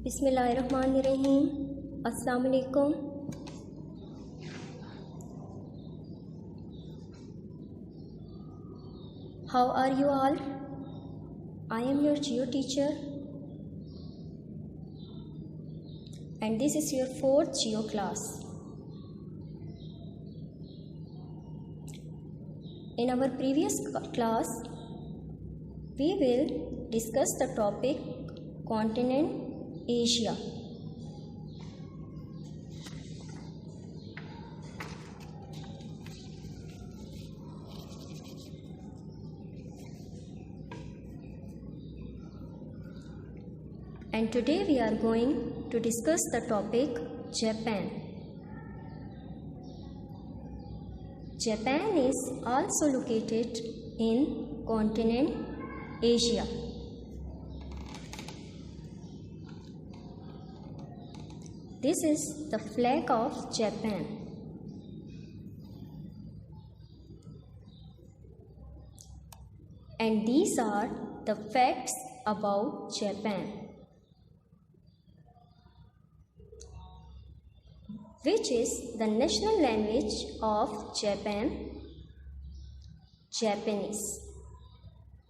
बिस्मिल्लाहिर्रहमानिर्रहीम। अस्सलाम वालेकुम। How are you all? I am your geo teacher and this is your 4th geo class. In our previous class, we will discuss the topic continent Asia. And today we are going to discuss the topic Japan. Japan is also located in continent Asia. This is the flag of Japan. And these are the facts about Japan. Which is the national language of Japan? Japanese.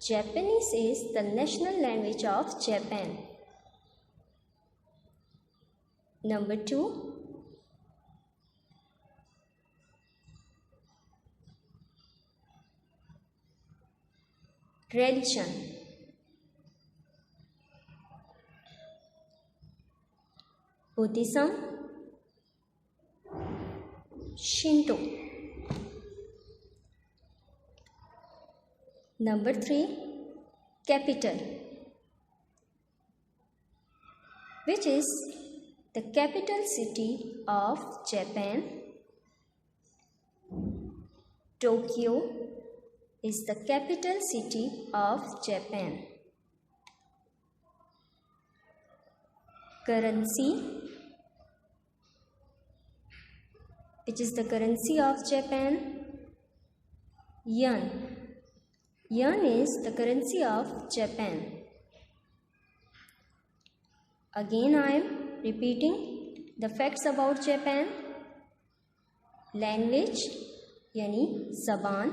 Japanese is the national language of Japan. Number 2. Religion. Buddhism, Shinto. Number 3. Capital. Which is the capital city of Japan? Tokyo is the capital city of Japan. Currency. Which is the currency of Japan? Yen. Yen is the currency of Japan. Again I am repeating the facts about Japan. Language यानी ज़बान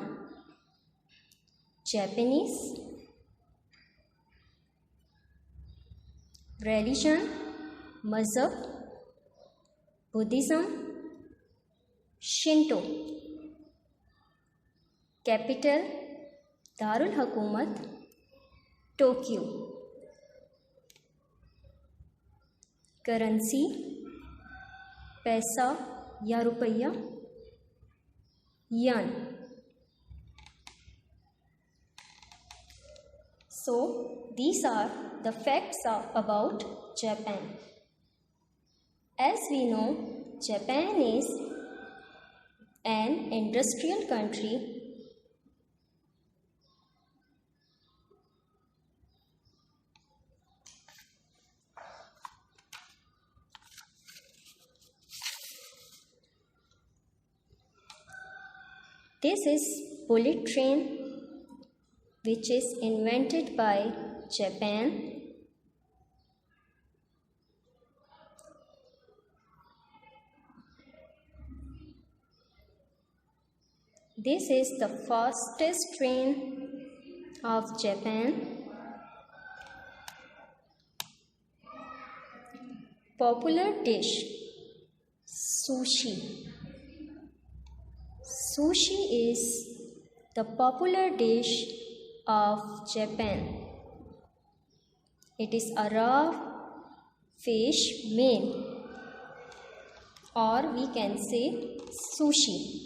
Japanese. Religion मज़हब Buddhism, Shinto. Capital Darul हुकूमत Tokyo. Currency पैसा या रुपया यन. So these are the facts about Japan. As we know, Japan is an industrial country. This is bullet train which is invented by Japan. This is the fastest train of Japan. Popular dish sushi. Sushi is the popular dish of Japan. It is a raw fish meal, or we can say sushi.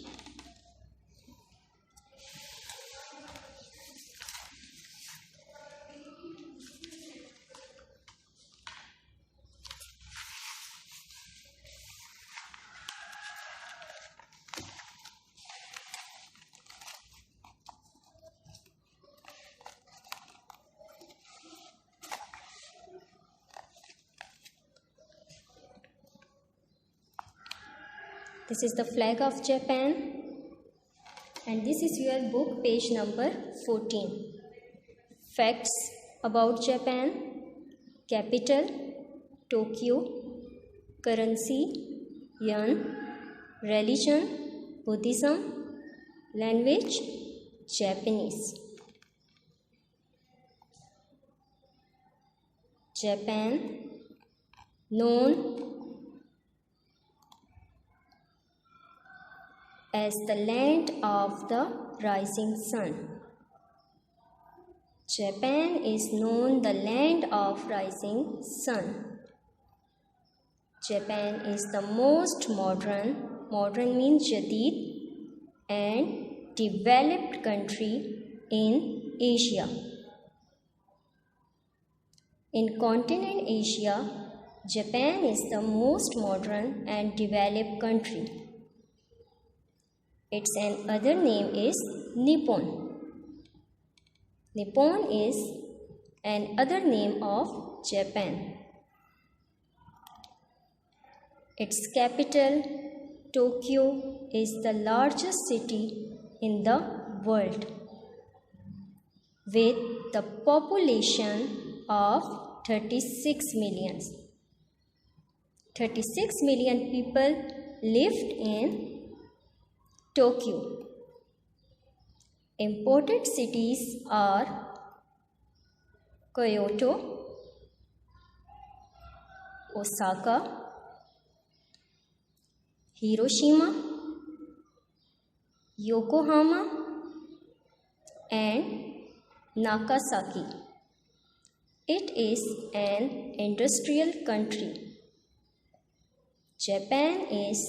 This is the flag of Japan and this is your book page number 14. Facts about Japan: capital Tokyo. Currency yen. Religion Buddhism. Language Japanese. Japan, known as the land of the rising sun. Japan is known the land of rising sun. Japan is the most modern means jadid, and developed country in Asia. In continent Asia, Japan is the most modern and developed country. Its another name is Nippon. Nippon is another name of Japan. Its capital, Tokyo, is the largest city in the world, with the population of 36 million. 36 million people lived in Tokyo. Important cities are Kyoto, Osaka, Hiroshima, Yokohama, and Nagasaki. It is an industrial country. Japan is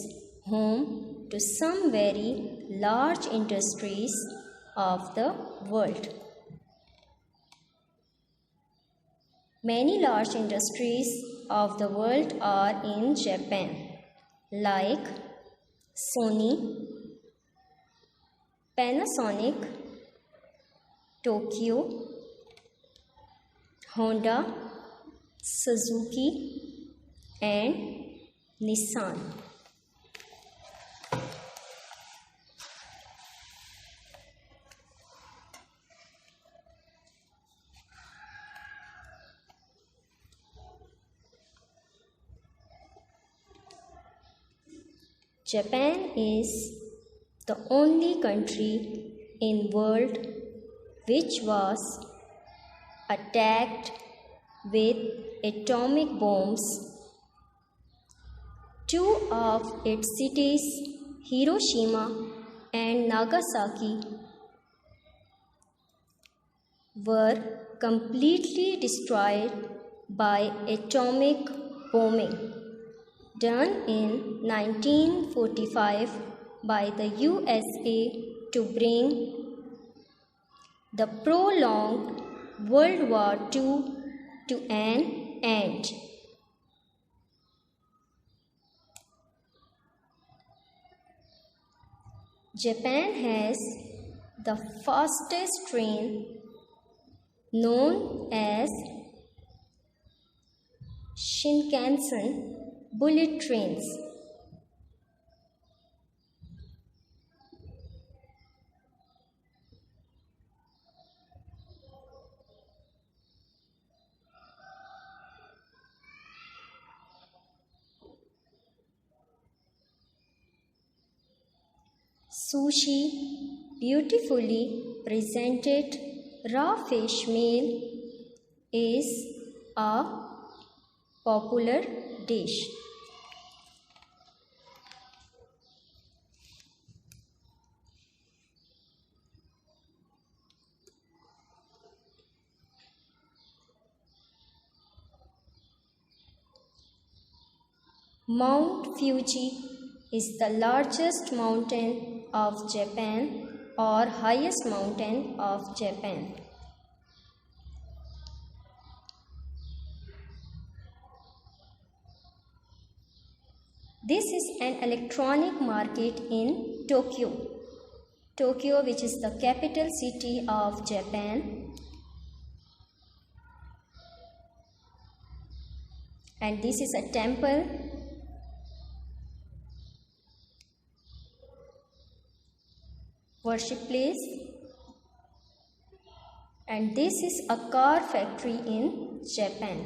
home to some very large industries of the world. Many large industries of the world are in Japan, like Sony, Panasonic, Tokyo, Honda, Suzuki, and Nissan. Japan is the only country in world which was attacked with atomic bombs. Two of its cities, Hiroshima and Nagasaki, were completely destroyed by atomic bombing done in 1945 by the USA to bring the prolonged World War II to an end. Japan has the fastest train, known as Shinkansen bullet trains. Sushi, beautifully presented raw fish meal, is a popular dish. Mount Fuji is the largest mountain of Japan or highest mountain of Japan. This is an electronic market in Tokyo. Tokyo, which is the capital city of Japan. And this is a temple. Worship place, and this is a car factory in Japan.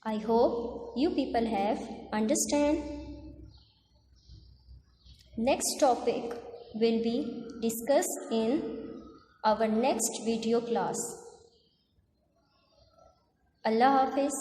I hope you people have understand. Next topic will be discussed in our next video class. Allah Hafiz.